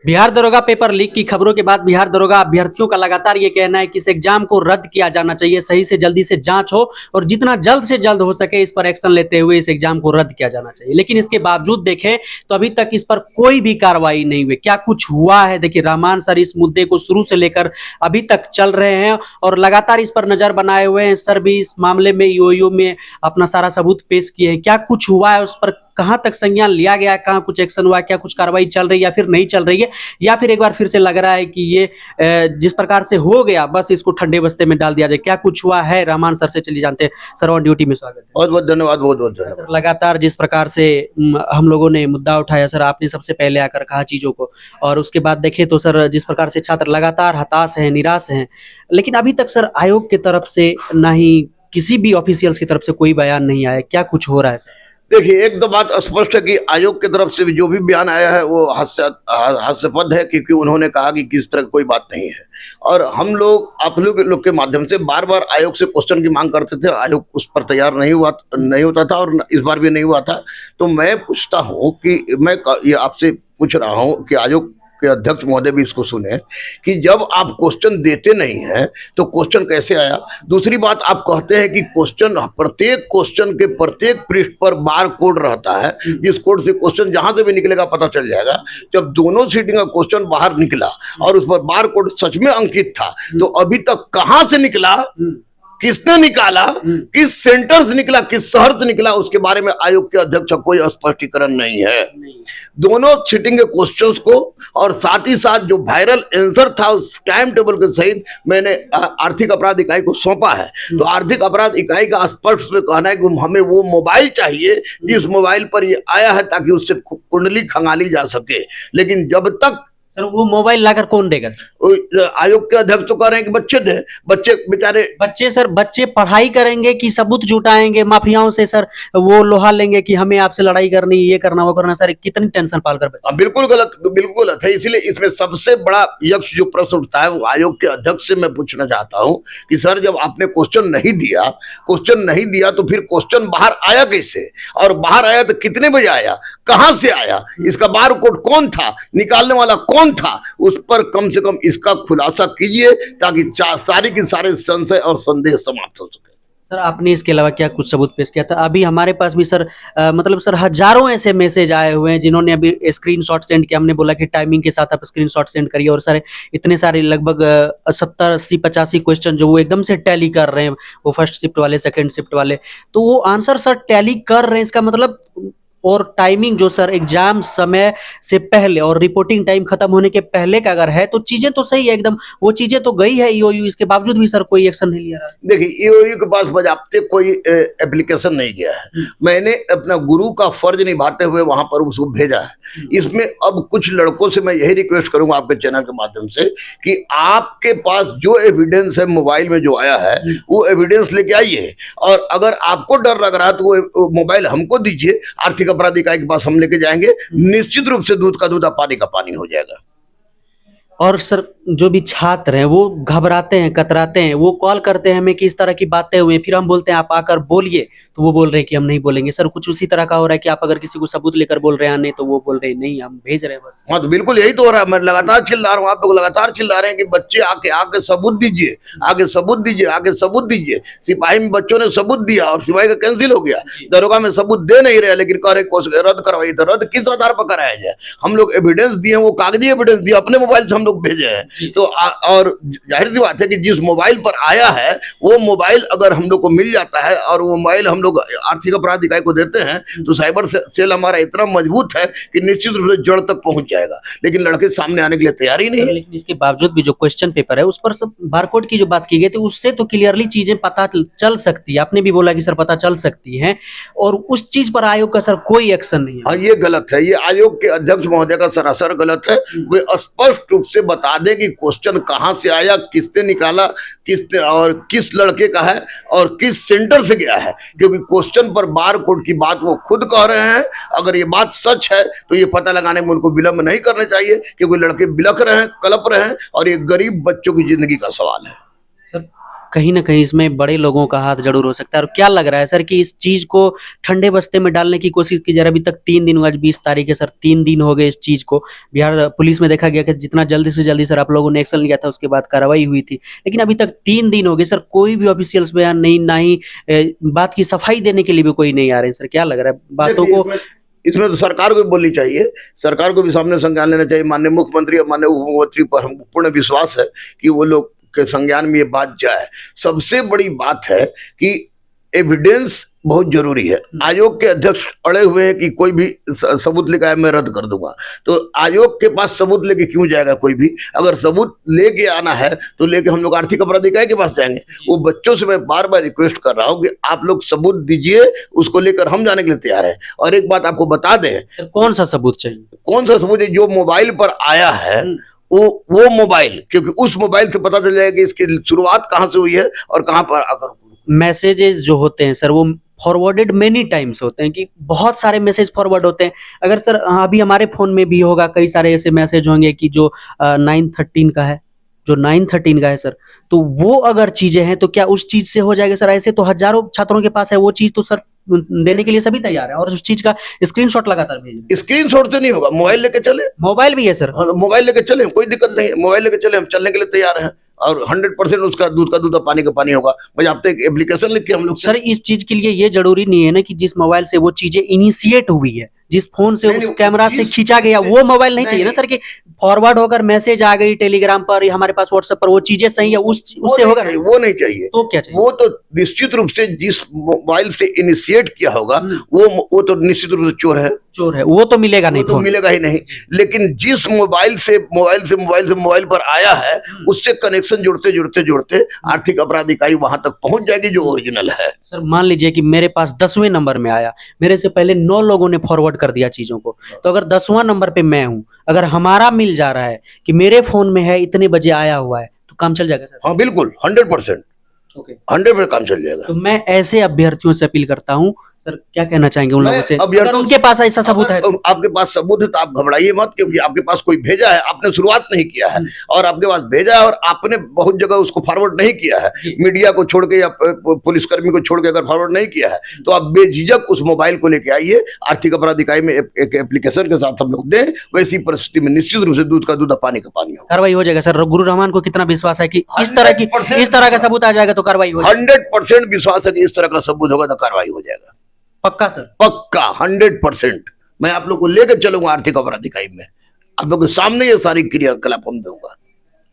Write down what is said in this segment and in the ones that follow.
बिहार दरोगा paper leak की खबरों के बाद बिहार दरोगा अभ्यर्थियों का लगातार ये कहना है कि इस एग्जाम को रद्द किया जाना चाहिए, सही से जल्दी से जांच हो और जितना जल्द से जल्द हो सके इस पर एक्शन लेते हुए इस एग्जाम को रद्द किया जाना चाहिए। लेकिन इसके बावजूद देखें तो अभी तक इस पर कोई भी कार्रवाई नहीं हुई। क्या कुछ हुआ है? देखिए, रहमान सर इस मुद्दे को शुरू से लेकर अभी तक चल रहे हैं और लगातार इस पर नजर बनाए हुए हैं। सर भी इस मामले में ईओयू में अपना सारा सबूत पेश किए हैं। क्या कुछ हुआ है, उस पर कहां तक संज्ञान लिया गया है, कहां कुछ एक्शन हुआ है, क्या कुछ कार्रवाई चल रही है या फिर नहीं चल रही है, या फिर एक बार फिर से लग रहा है कि ये जिस प्रकार से हो गया बस इसको ठंडे बस्ते में डाल दिया जाए। क्या कुछ हुआ है, रहमान सर से चलिए जानते हैं। सर ऑन ड्यूटी में स्वागत है। बहुत बहुत धन्यवाद, बहुत बहुत धन्यवाद। सर लगातार जिस प्रकार से हम लोगों ने मुद्दा उठाया, सर आपने सबसे पहले आकर कहा चीजों को, और उसके बाद देखें तो सर जिस प्रकार से छात्र लगातार हताश हैं, निराश हैं, लेकिन अभी तक सर आयोग की तरफ से ना ही किसी भी ऑफिशियल्स की तरफ से कोई बयान नहीं आया। क्या कुछ हो रहा है सर? देखिए, एक तो बात स्पष्ट है कि आयोग की तरफ से जो भी बयान आया है वो हास्यास्पद है, क्योंकि उन्होंने कहा कि किस तरह कोई बात नहीं है। और हम लोग आप लोग के माध्यम से बार बार आयोग से क्वेश्चन की मांग करते थे, आयोग उस पर तैयार नहीं होता था और इस बार भी नहीं हुआ था। तो मैं पूछता हूँ कि मैं ये आपसे पूछ रहा हूँ कि आयोग के अध्यक्ष महोदय भी इसको सुने कि जब आप क्वेश्चन देते नहीं हैं तो क्वेश्चन कैसे आया। दूसरी बात, आप कहते हैं कि प्रत्येक क्वेश्चन के प्रत्येक पृष्ठ पर बार कोड रहता है, जिस कोड से क्वेश्चन जहां से भी निकलेगा पता चल जाएगा। जब दोनों सीटिंग का क्वेश्चन बाहर निकला और उस पर बार कोड सच में अंकित था, तो अभी तक कहां से निकला, किसने निकाला, किस सेंटर से निकला, किस शहर से निकला, उसके बारे में आयोग के अध्यक्ष का कोई स्पष्टीकरण नहीं है। दोनों सीटिंग के क्वेश्चंस को और साथ ही साथ जो वायरल आंसर था उस टाइम टेबल के सहित मैंने आर्थिक अपराध इकाई को सौंपा है। तो आर्थिक अपराध इकाई का स्पष्ट में कहना है कि हमें वो मोबाइल चाहिए जिस मोबाइल पर ये आया है, ताकि उससे कुंडली खंगाली जा सके। लेकिन जब तक सर वो मोबाइल लाकर कौन देगा सर? आयोग के अध्यक्ष तो कह रहे हैं कि बच्चे दे, बच्चे बेचारे सर बच्चे पढ़ाई करेंगे कि सबूत जुटाएंगे माफियाओं से? सर वो लोहा लेंगे कि हमें आपसे लड़ाई करनी, ये करना वो करना। सर कितनी टेंशन पालकर बच्चे? बिल्कुल गलत है। इसलिए इसमें सबसे बड़ा यक्ष जो प्रश्न उठता है वो आयोग के अध्यक्ष से मैं पूछना चाहता हूं कि सर जब आपने क्वेश्चन नहीं दिया तो फिर क्वेश्चन बाहर आया कैसे, और बाहर आया तो कितने बजे आया, कहां से आया, इसका बार कोड कौन था, निकालने वाला कौन था, उस पर कम से कम इसका खुलासा कीजिए ताकि सारे के सारे संशय और संदेह समाप्त हो सके। सर आपने इसके अलावा क्या कुछ सबूत पेश किया था? अभी हमारे पास भी सर मतलब सर हजारों ऐसे मैसेज आए हुए हैं जिन्होंने अभी स्क्रीनशॉट सेंड किया। हमने बोला कि टाइमिंग के साथ आप स्क्रीनशॉट सेंड करिए, और सर इतने सारे लगभग 70 80 85 क्वेश्चन जो वो एकदम से टैली कर रहे हैं, वो फर्स्ट शिफ्ट वाले, सेकंड शिफ्ट वाले, तो वो आंसर सर टैली कर रहे हैं। इसका मतलब, और टाइमिंग जो सर एग्जाम समय से पहले और रिपोर्टिंग टाइम खत्म होने के पहले का अगर है तो चीजें तो सही है एकदम, वो चीजें तो गई है ईओयू, इसके बावजूद भी सर कोई एक्शन नहीं लिया। देखिए, ईओयू के पास बजाते कोई एप्लीकेशन नहीं गया है। मैंने अपना गुरु का फर्ज निभाते हुए वहां पर उसको भेजा है। इसमें अब कुछ लड़कों से मैं यही रिक्वेस्ट करूंगा आपके चैनल के माध्यम से कि आपके पास जो एविडेंस है मोबाइल में जो आया है वो एविडेंस लेके आइए, और अगर आपको डर लग रहा है तो वो मोबाइल हमको दीजिए, आर्थिक अपराध इकाई के पास हम लेके जाएंगे। निश्चित रूप से दूध का दूध पानी का पानी हो जाएगा। और सर जो भी छात्र हैं वो घबराते हैं, कतराते हैं, वो कॉल करते हैं हमें कि इस तरह की बातें हुई, फिर हम बोलते हैं आप आकर बोलिए, तो वो बोल रहे हैं कि हम नहीं बोलेंगे। सर कुछ उसी तरह का हो रहा है कि आप अगर किसी को सबूत लेकर बोल रहे हैं नहीं, तो वो बोल रहे हैं नहीं हम भेज रहे हैं बस। हाँ, तो बिल्कुल यही तो हो रहा है। मैं लगातार चिल्ला रहा हूँ, आप लोग लगातार चिल्ला रहे हैं कि बच्चे आके सबूत दीजिए, आगे सबूत दीजिए, आगे सबूत दीजिए। सिपाही में बच्चों ने सबूत दिया और सिपाही का कैंसिल हो गया। दरोगा में सबूत दे नहीं रहे, लेकिन कह रहे रद्द करवाइए। तो रद्द किस आधार पर कराया जाए? हम लोग एविडेंस दिए, वो कागजी एविडेंस दिए, अपने मोबाइल से हम लोग भेजे हैं। तो और जाहिर सी बात है कि जिस मोबाइल पर आया है वो मोबाइल अगर हम लोग को मिल जाता है और वो मोबाइल हम लोग आर्थिक अपराध इकाई को देते हैं, तो साइबर सेल हमारा इतना मजबूत है कि निश्चित रूप से जड़ तक पहुंच जाएगा। लेकिन लड़के सामने आने के लिए तैयार ही नहीं है। लेकिन इसके बावजूद भी जो क्वेश्चन पेपर है उस पर सब बारकोड की जो बात की गई थी उससे तो क्लियरली चीजें पता चल सकती है। आपने भी बोला कि सर पता चल सकती है, और उस चीज पर आयोग का सर कोई एक्शन नहीं है। हाँ, ये गलत है। ये आयोग के अध्यक्ष महोदय का सरासर गलत है। वे स्पष्ट रूप से बता दें कि क्वेश्चन कहां से आया, किसने निकाला, किसने और किस लड़के का है और किस सेंटर से गया है। क्योंकि क्वेश्चन पर बार कोड की बात वो खुद कह रहे हैं। अगर ये बात सच है तो ये पता लगाने में उनको विलंब नहीं करना चाहिए, क्योंकि लड़के बिलख रहे हैं, कलप रहे हैं, और ये गरीब बच्चों की जिंदगी का सवाल है। सर कहीं ना कहीं इसमें बड़े लोगों का हाथ जरूर हो सकता है। और क्या लग रहा है सर कि इस चीज को ठंडे बस्ते में डालने की कोशिश की जा रही है? अभी तक 3 दिन हुआ, आज 20 तारीख है सर, 3 दिन हो गए इस चीज को। बिहार पुलिस में देखा गया कि जितना जल्दी से जल्दी सर आप लोगों ने एक्शन लिया था उसके बाद कार्रवाई हुई थी, लेकिन अभी तक 3 दिन हो गए सर, कोई भी ऑफिशियल्स बयान नहीं, ना ही बात की सफाई देने के लिए भी कोई नहीं आ रहे हैं। सर क्या लग रहा है बातों देखिए, को? इसमें तो सरकार को भी बोलनी चाहिए, सरकार को भी सामने संज्ञान लेना चाहिए। माननीय मुख्यमंत्री और माननीय उप मुख्यमंत्री पर हम पूर्ण विश्वास है कि वो लोग के संज्ञान में ये बात जाए। सबसे बड़ी बात है कि एविडेंस बहुत जरूरी है। आयोग के अध्यक्ष अड़े हुए हैं कि कोई भी सबूत लेकर आए मैं रद्द कर दूंगा, तो आयोग के पास सबूत लेके क्यों जाएगा कोई भी? अगर सबूत लेके आना है तो लेके हम लोग आर्थिक अपराध इकाई के पास जाएंगे। वो बच्चों से मैं बार बार रिक्वेस्ट कर रहा हूँ कि आप लोग सबूत दीजिए, उसको लेकर हम जाने के लिए तैयार हैं। और एक बात आपको बता दें, सर कौन सा सबूत चाहिए? कौन सा सबूत है? जो मोबाइल पर आया है वो मोबाइल, क्योंकि उस मोबाइल से पता चल जाएगा कि इसकी शुरुआत कहाँ से हुई है और कहाँ पर आकर। मैसेजेस जो होते हैं सर वो फॉरवर्डेड मेनी टाइम्स होते हैं, कि बहुत सारे मैसेज फॉरवर्ड होते हैं। अगर सर अभी हमारे फोन में भी होगा, कई सारे ऐसे मैसेज होंगे कि जो 913 का है, जो 913 का है सर, तो वो अगर चीजें हैं तो क्या उस चीज से हो जाएगा सर? ऐसे तो हजारों छात्रों के पास है वो चीज, तो सर देने के लिए सभी तैयार है और उस चीज का स्क्रीनशॉट लगातार भेज। स्क्रीनशॉट से नहीं होगा, मोबाइल लेके चले, मोबाइल भी है सर। हाँ, मोबाइल लेके चले, कोई दिक्कत नहीं है, मोबाइल लेके चले, हम चलने के लिए तैयार हैं। और 100% उसका दूध का दूध और पानी का पानी होगा। मुझे आप एक एप्लीकेशन लिख के हम लोग। सर इस चीज के लिए ये जरूरी नहीं है ना कि जिस मोबाइल से वो चीजें इनिशिएट हुई है, जिस फोन से उस कैमरा से खींचा गया, वो मोबाइल नहीं चाहिए ना सर, कि फॉरवर्ड होकर मैसेज आ गई टेलीग्राम पर या हमारे पास व्हाट्सएप पर, वो चीजें सही है उससे होगा? वो नहीं चाहिए। तो क्या चाहिए? वो तो निश्चित रूप से जिस मोबाइल से इनिशिएट किया होगा वो तो निश्चित रूप से चोर है, वो तो मिलेगा नहीं, तो मिलेगा ही नहीं। लेकिन जिस मोबाइल से मोबाइल पर आया है, उससे कनेक्शन जोड़ते जोड़ते जोड़ते आर्थिक अपराध इकाई वहां तक पहुंच जाएगी जो ओरिजिनल है। सर मान लीजिए कि मेरे पास 10वें नंबर में आया, मेरे से पहले 9 लोगों ने फॉरवर्ड कर दिया चीजों को, तो अगर 10वां नंबर पे मैं हूं, अगर हमारा मिल जा रहा है कि मेरे फोन में है, इतने बजे आया हुआ है, तो काम चल जाएगा सर? हाँ बिल्कुल, 100%, 100% काम चल जाएगा। तो मैं ऐसे अभ्यर्थियों से अपील करता हूं, सर क्या कहना चाहेंगे उन लोगों से अगर उनके पास ऐसा सबूत है? आपके पास सबूत है तो आप घबराइए मत, क्योंकि आपके पास कोई भेजा है, आपने शुरुआत नहीं किया है, और आपके पास भेजा है और आपने बहुत जगह उसको फॉरवर्ड नहीं किया है, मीडिया को छोड़ के या पुलिसकर्मी को छोड़ के अगर फॉरवर्ड नहीं किया है, तो आप बेझिझक उस मोबाइल को लेके आइए। आर्थिक अपराध इकाई में एक एप्लीकेशन के साथ हम लोग दें, वैसी परिस्थिति में निश्चित रूप से दूध का दूध पानी का पानी हो, कार्रवाई हो जाएगा सर। गुरु रहमान को कितना विश्वास है कि इस तरह का सबूत आ जाएगा तो कार्रवाई हो जाएगी? 100% विश्वास है कि इस तरह का सबूत होगा तो कार्रवाई हो जाएगा। पक्का सर? पक्का 100%। मैं आप लोग को लेकर चलूंगा आर्थिक अपराध इकाई में, आप लोग के सामने ये सारी क्रियाकलाप हम दूंगा।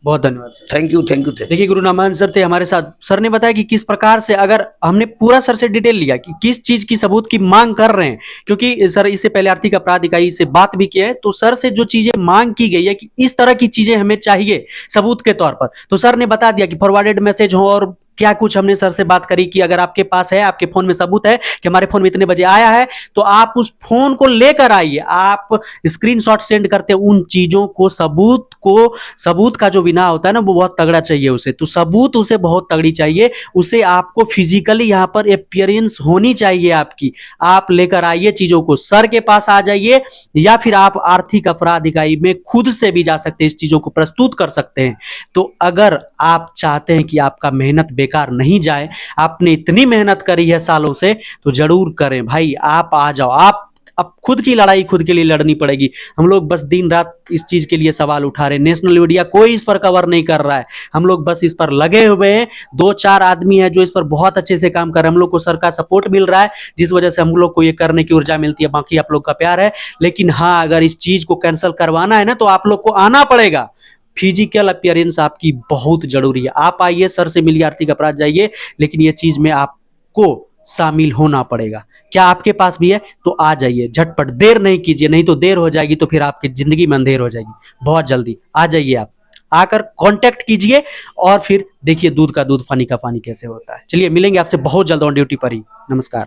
बहुत धन्यवाद सर। Thank you. देखिए गुरु रहमान सर थे हमारे साथ। सर ने बताया कि किस प्रकार से, अगर हमने पूरा सर से डिटेल लिया कि किस चीज की सबूत की मांग कर रहे हैं, क्योंकि सर इससे पहले आर्थिक अपराध इकाई से बात भी किया है, तो सर से जो चीजें मांग की गई है कि इस तरह की चीजें हमें चाहिए सबूत के तौर पर, तो सर ने बता दिया कि फॉरवर्डेड मैसेज हो और क्या कुछ हमने सर से बात करी कि अगर आपके पास है, आपके फोन में सबूत है कि हमारे फोन में इतने बजे आया है, तो आप उस फोन को लेकर आइए, आप स्क्रीनशॉट सेंड करते उन चीजों को, सबूत का जो विना होता है ना वो बहुत तगड़ा चाहिए उसे, तो सबूत उसे बहुत तगड़ी चाहिए, उसे आपको फिजिकली यहाँ पर अपीयरेंस होनी चाहिए आपकी, आप लेकर आइए चीजों को, सर के पास आ जाइए या फिर आप आर्थिक अपराध इकाई में खुद से भी जा सकते हैं, इस चीजों को प्रस्तुत कर सकते हैं। तो अगर आप चाहते हैं कि आपका मेहनत बेकार नहीं जाए, आपने इतनी मेहनत करी है सालों से, तो जरूर करें भाई, आप आ जाओ, आप अब खुद की लड़ाई खुद के लिए लड़नी पड़ेगी। हम लोग बस दिन रात इस चीज के लिए सवाल उठा रहे हैं, नेशनल मीडिया कोई इस पर कवर नहीं कर रहा है, हम लोग बस इस पर लगे हुए हैं, 2-4 आदमी है जो इस पर बहुत अच्छे से काम कर रहे हैं, हम लोग को सर का सपोर्ट मिल रहा है, जिस वजह से हम लोग को ये करने की ऊर्जा मिलती है, बाकी आप लोग का प्यार है। लेकिन हाँ, अगर इस चीज को कैंसिल करवाना है ना, तो आप लोग को आना पड़ेगा, फिजिकल अपीयरेंस आपकी बहुत जरूरी है, आप आइए, सर से मिलिए, आर्थिक अपराध जाइए, लेकिन ये चीज में आपको शामिल होना पड़ेगा। क्या आपके पास भी है तो आ जाइए, झटपट, देर नहीं कीजिए, नहीं तो देर हो जाएगी तो फिर आपकी जिंदगी में अंधेर हो जाएगी। बहुत जल्दी आ जाइए, आप आकर कांटेक्ट कीजिए और फिर देखिए दूध का दूध, पानी का पानी कैसे होता है। चलिए मिलेंगे आपसे बहुत जल्द ऑन ड्यूटी पर ही। नमस्कार।